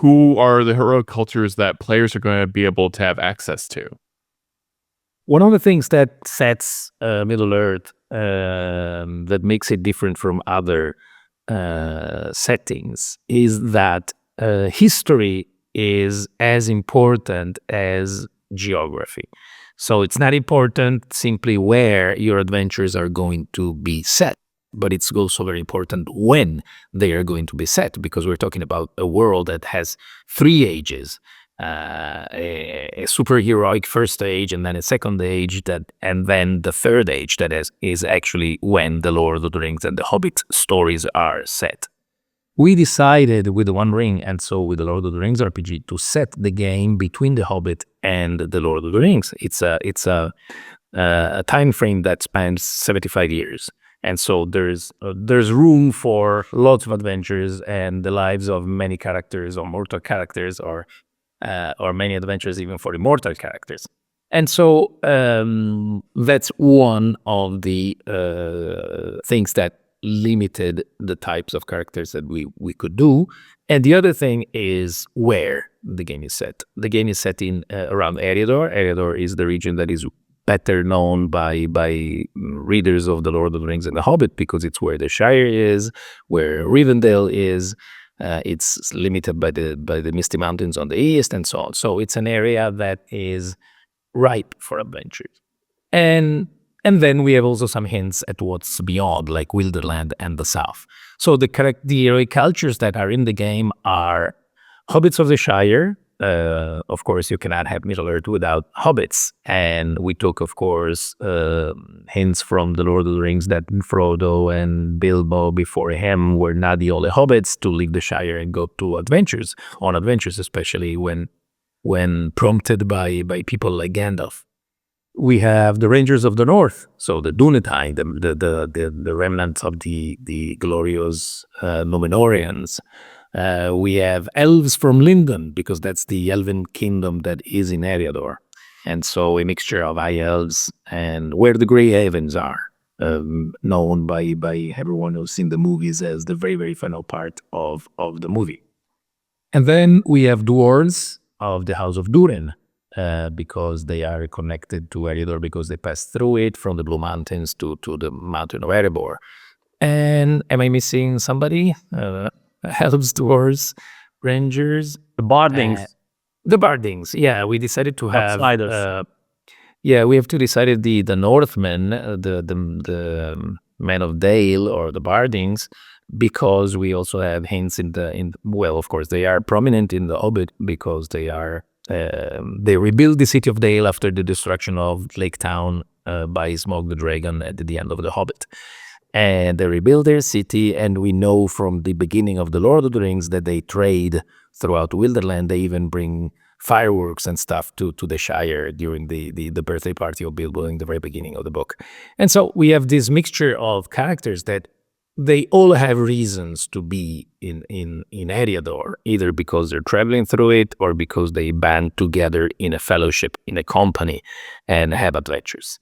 Who are the heroic cultures that players are going to be able to have access to? One of the things that sets Middle Earth that makes it different from other settings is that history is as important as geography. So it's not important simply where your adventures are going to be set, but it's also very important when they are going to be set, because we're talking about a world that has three ages. A superheroic first age, and then a second age, and then the third age that is actually when the Lord of the Rings and the Hobbit stories are set. We decided with the One Ring, and so with the Lord of the Rings RPG, to set the game between the Hobbit and the Lord of the Rings. It's a time frame that spans 75 years. And so there's room for lots of adventures and the lives of many characters, or mortal characters, or many adventures even for immortal characters. And so that's one of the things that limited the types of characters that we could do. And the other thing is where the game is set. The game is set in around Eriador. Eriador is the region that is better known by readers of The Lord of the Rings and The Hobbit, because it's where the Shire is, where Rivendell is. It's limited by the Misty Mountains on the east and so on. So it's an area that is ripe for adventures. And then we have also some hints at what's beyond, like Wilderland and the South. So the heroic cultures that are in the game are Hobbits of the Shire. Of course, you cannot have Middle-earth without hobbits. And we took, of course, hints from The Lord of the Rings that Frodo and Bilbo before him were not the only hobbits to leave the Shire and go to adventures, especially when prompted by people like Gandalf. We have the Rangers of the North, so the Dunedain, the remnants of the glorious Númenóreans. We have elves from Lindon, because that's the elven kingdom that is in Eriador. And so a mixture of high elves and where the Grey Havens are, known by everyone who's seen the movies as the very, very final part of the movie. And then we have dwarves of the House of Durin, because they are connected to Eriador because they pass through it from the Blue Mountains to the mountain of Erebor. And am I missing somebody? Elves, dwarves, rangers, The Bardings. the Bardings. Yeah, we decided to have Outsiders. we have to decide the Northmen, the Men of Dale, or the Bardings, because we also have hints well, of course, they are prominent in the Hobbit because they rebuilt the city of Dale after the destruction of Lake Town by Smaug the Dragon at the end of the Hobbit. And they rebuild their city, and we know from the beginning of The Lord of the Rings that they trade throughout Wilderland. They even bring fireworks and stuff to the Shire during the birthday party of Bilbo in the very beginning of the book. And so we have this mixture of characters that they all have reasons to be in Eriador, either because they're traveling through it or because they band together in a fellowship, in a company, and have adventures.